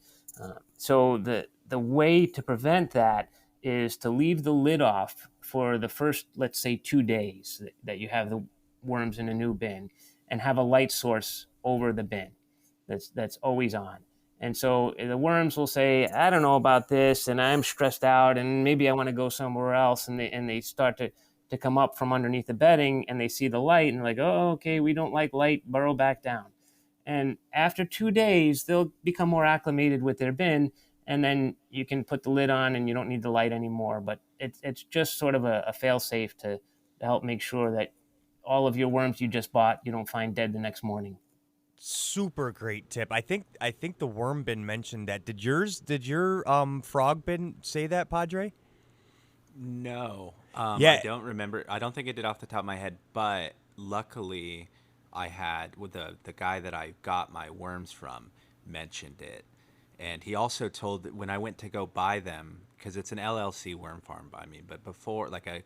So the way to prevent that is to leave the lid off for the first, let's say, 2 days that you have the worms in a new bin, and have a light source over the bin that's always on. And so the worms will say, I don't know about this, and I'm stressed out, and maybe I want to go somewhere else. And they start to come up from underneath the bedding, and they see the light, and they're like, oh, okay, we don't like light, burrow back down. And after 2 days, they'll become more acclimated with their bin, and then you can put the lid on, and you don't need the light anymore. But it's just sort of a fail-safe to help make sure that all of your worms you just bought, you don't find dead the next morning. Super great tip. I think the worm bin mentioned that. Did your frog bin say that, Padre? No. Yeah. I don't remember. I don't think I did off the top of my head, but luckily I had with the guy that I got my worms from mentioned it. And he also told that when I went to go buy them, because it's an LLC worm farm by me, but before, like a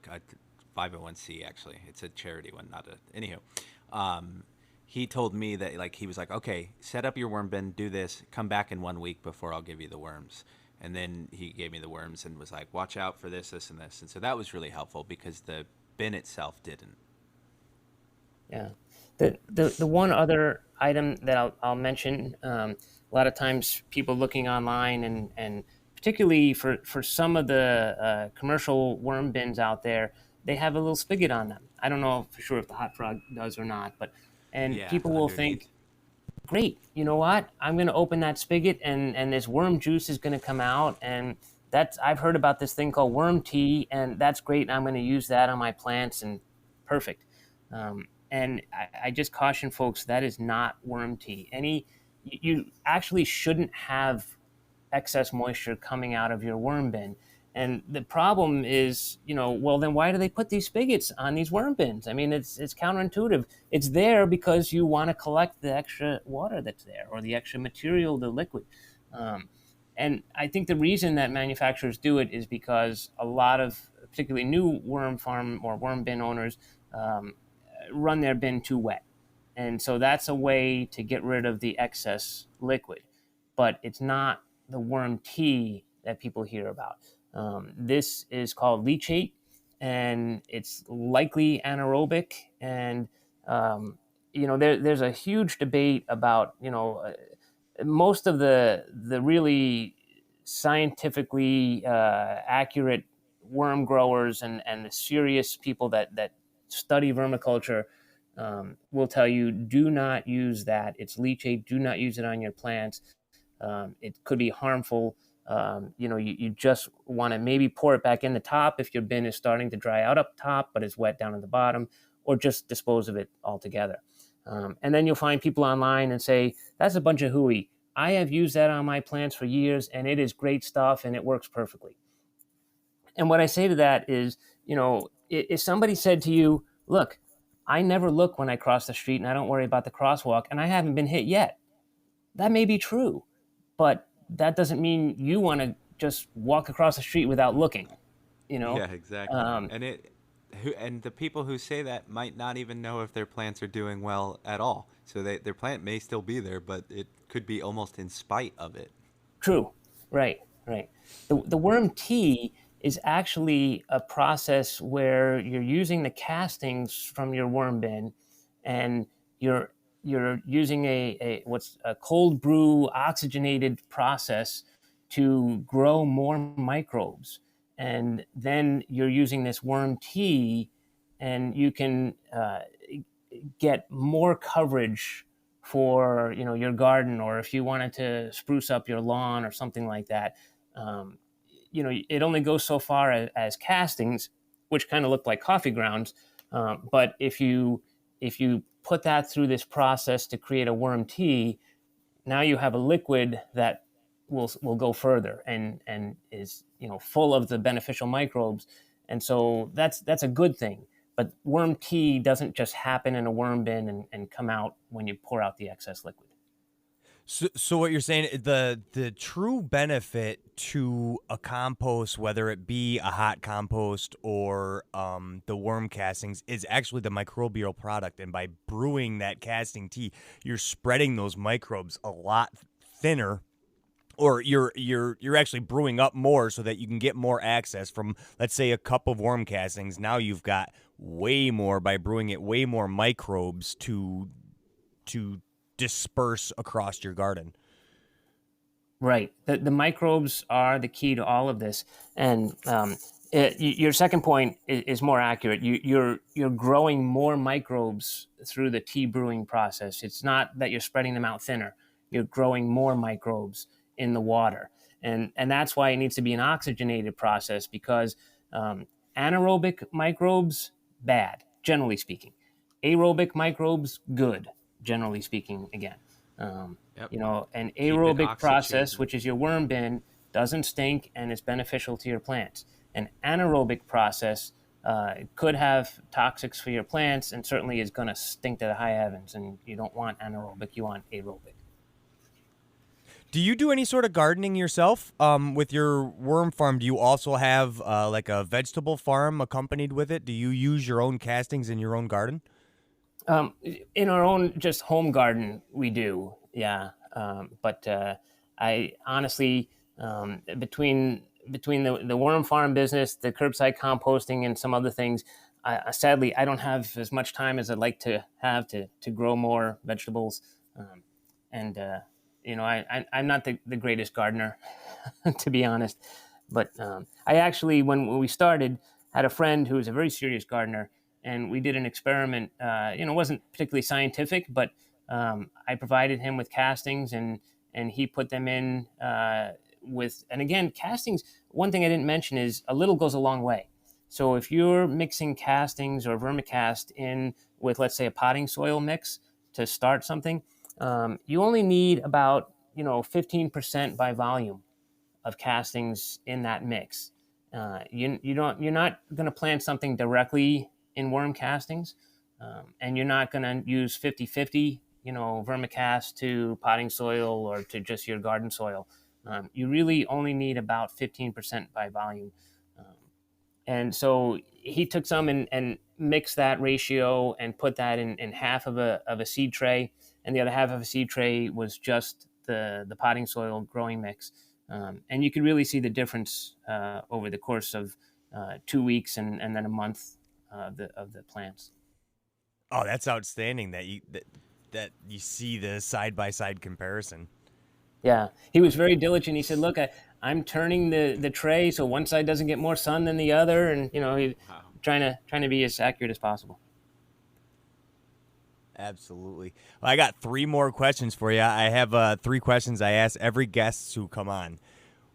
501c actually, it's a charity one, not a, anywho. He told me that he was like, okay, set up your worm bin, do this, come back in 1 week before I'll give you the worms. And then he gave me the worms and was like, watch out for this, this, and this. And so that was really helpful because the bin itself didn't. Yeah. The one other item that I'll mention, a lot of times people looking online and particularly for some of the commercial worm bins out there, they have a little spigot on them. I don't know for sure if the Hot Frog does or not, and Yeah, people will underneath. think, great, you know what? I'm going to open that spigot and this worm juice is going to come out. And I've heard about this thing called worm tea, and that's great. And I'm going to use that on my plants, and perfect. And I just caution folks, that is not worm tea. You actually shouldn't have excess moisture coming out of your worm bin. And the problem is, well, then why do they put these spigots on these worm bins? I mean, it's counterintuitive. It's there because you want to collect the extra water that's there, or the extra material, the liquid. And I think the reason that manufacturers do it is because a lot of particularly new worm farm or worm bin owners run their bin too wet. And so that's a way to get rid of the excess liquid. But it's not the worm tea that people hear about. This is called leachate, and it's likely anaerobic. And there's a huge debate about most of the really scientifically accurate worm growers and the serious people that study vermiculture will tell you, do not use that. It's leachate. Do not use it on your plants. It could be harmful. You just want to maybe pour it back in the top if your bin is starting to dry out up top, but it's wet down at the bottom, or just dispose of it altogether. And then you'll find people online and say, that's a bunch of hooey. I have used that on my plants for years, and it is great stuff, and it works perfectly. And what I say to that is, if somebody said to you, look, I never look when I cross the street, and I don't worry about the crosswalk, and I haven't been hit yet. That may be true, but that doesn't mean you want to just walk across the street without looking, Yeah, exactly. And the people who say that might not even know if their plants are doing well at all. So their plant may still be there, but it could be almost in spite of it. True. Right. The worm tea is actually a process where you're using the castings from your worm bin, and you're using what's a cold brew oxygenated process to grow more microbes. And then you're using this worm tea, and you can get more coverage for your garden, or if you wanted to spruce up your lawn or something like that. It only goes so far as castings, which kind of look like coffee grounds. But if you put that through this process to create a worm tea, now you have a liquid that will go further and is full of the beneficial microbes. And so that's a good thing. But worm tea doesn't just happen in a worm bin and come out when you pour out the excess liquid. So what you're saying, the true benefit to a compost, whether it be a hot compost or the worm castings, is actually the microbial product. And by brewing that casting tea, you're spreading those microbes a lot thinner, or you're actually brewing up more so that you can get more access from, let's say, a cup of worm castings. Now you've got way more, by brewing it, way more microbes to disperse across your garden. Right. The microbes are the key to all of this. And your second point is more accurate. You're growing more microbes through the tea brewing process. It's not that you're spreading them out thinner. You're growing more microbes in the water. And that's why it needs to be an oxygenated process, because anaerobic microbes, bad, generally speaking. Aerobic microbes, good, generally speaking, again. Yep. An aerobic process, which is your worm bin, doesn't stink and is beneficial to your plants. An anaerobic process could have toxics for your plants and certainly is going to stink to the high heavens. And you don't want anaerobic, you want aerobic. Do you do any sort of gardening yourself with your worm farm? Do you also have like a vegetable farm accompanied with it? Do you use your own castings in your own garden? In our own just home garden, we do, yeah. But I honestly, Between the worm farm business, the curbside composting, and some other things, sadly, I don't have as much time as I'd like to have to grow more vegetables. And I'm not the greatest gardener, to be honest. But I actually, when we started, had a friend who was a very serious gardener, and we did an experiment. It wasn't particularly scientific, but I provided him with castings, and he put them in and again, castings. One thing I didn't mention is a little goes a long way. So if you're mixing castings or vermicast in with, let's say, a potting soil mix to start something, you only need about 15% by volume of castings in that mix. You're not going to plant something directly in worm castings, and you're not going to use 50-50, vermicast to potting soil or to just your garden soil. You really only need about 15% by volume. And so he took some and mixed that ratio and put that in half of a seed tray, and the other half of a seed tray was just the potting soil growing mix. And you could really see the difference over the course of 2 weeks and then a month of the plants. Oh, that's outstanding that you see the side by side comparison. Yeah, he was very diligent. He said, "Look, I'm turning the tray so one side doesn't get more sun than the other," and he's trying to be as accurate as possible. Absolutely. Well, I got 3 more questions for you. I have 3 questions I ask every guest who come on.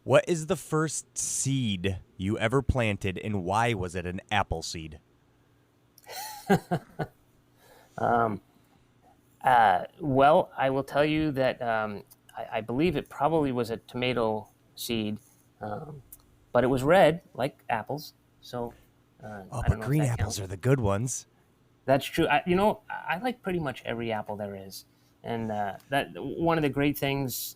What is the first seed you ever planted, and why was it an apple seed? Well, I will tell you that I believe it probably was a tomato seed, but it was red, like apples. So, I don't know green if that apples counts. are the good ones. That's true. I like pretty much every apple there is, and that one of the great things.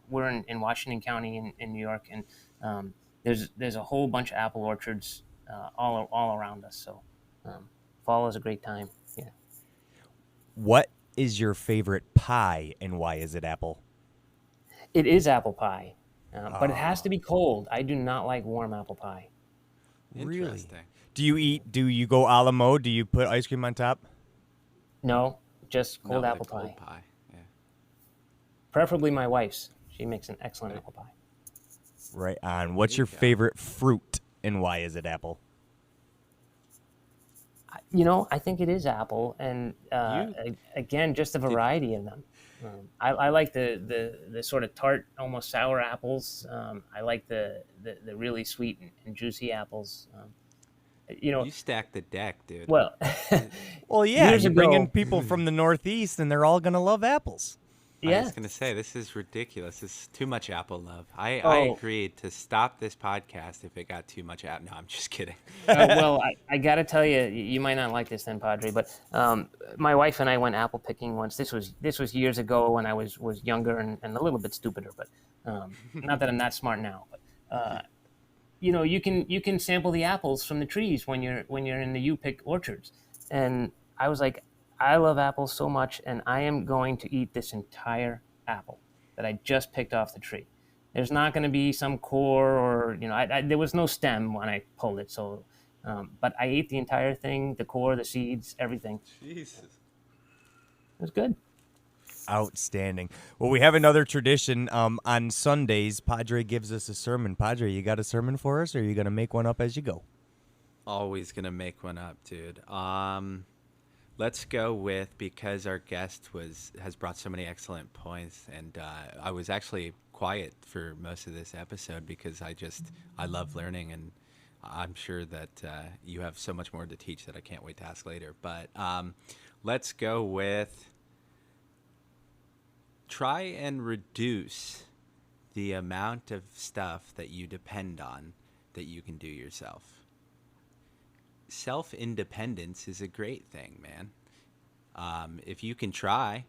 We're in Washington County in New York, and there's a whole bunch of apple orchards all around us. So, fall is a great time. Yeah. What is your favorite pie, and why is it apple? It is apple pie, but it has to be cold. I do not like warm apple pie. Really? Interesting. Do you go a la mode? Do you put ice cream on top? No, just cold No, apple the cold pie. pie. Yeah. Preferably my wife's. She makes an excellent apple pie. Right on. What's There your you go. favorite fruit, and why is it apple? I think it is apple, and again, just a variety of them. I like the sort of tart, almost sour apples. I like the really sweet and juicy apples. You stacked the deck, dude. Well, Well, yeah, years you bring in ago, people from the Northeast, and they're all gonna love apples. I yeah. was gonna say this is ridiculous. This is too much apple love. I Oh. agreed to stop this podcast if it got too much apple. No, I'm just kidding. Well, I got to tell you, you might not like this then, Padre, but my wife and I went apple picking once. This was years ago when I was younger and a little bit stupider, but not that I'm that smart now. But you can sample the apples from the trees when you're in the U-Pick orchards, and I was like, I love apples so much, and I am going to eat this entire apple that I just picked off the tree. There's not going to be some core or, there was no stem when I pulled it. So, but I ate the entire thing, the core, the seeds, everything. Jesus. It was good. Outstanding. Well, we have another tradition. On Sundays, Padre gives us a sermon. Padre, you got a sermon for us, or are you gonna make one up as you go? Always gonna make one up, dude. Let's go with, because our guest has brought so many excellent points, and I was actually quiet for most of this episode because I love learning, and I'm sure that you have so much more to teach that I can't wait to ask later. But let's go with, try and reduce the amount of stuff that you depend on that you can do yourself. Self-independence is a great thing, man. If you can try,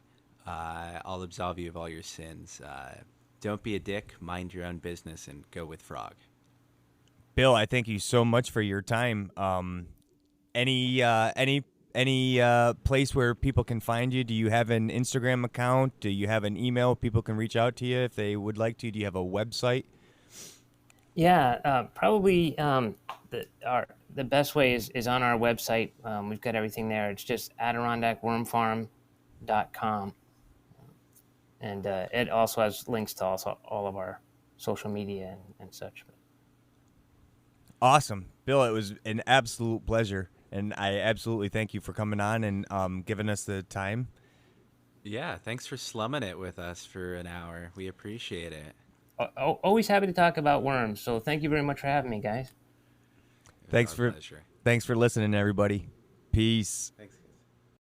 I'll absolve you of all your sins. Don't be a dick, mind your own business, and go with Frog. Bill, I thank you so much for your time. Any place where people can find you? Do you have an Instagram account? Do you have an email people can reach out to you if they would like to? Do you have a website? Yeah, probably the best way is on our website. We've got everything there. It's just AdirondackWormFarm.com, and it also has links to also all of our social media and such. Awesome. Bill, it was an absolute pleasure. And I absolutely thank you for coming on and giving us the time. Yeah, thanks for slumming it with us for an hour. We appreciate it. Always happy to talk about worms. So thank you very much for having me, guys. It was our pleasure. Thanks for listening, everybody. Peace. Thanks.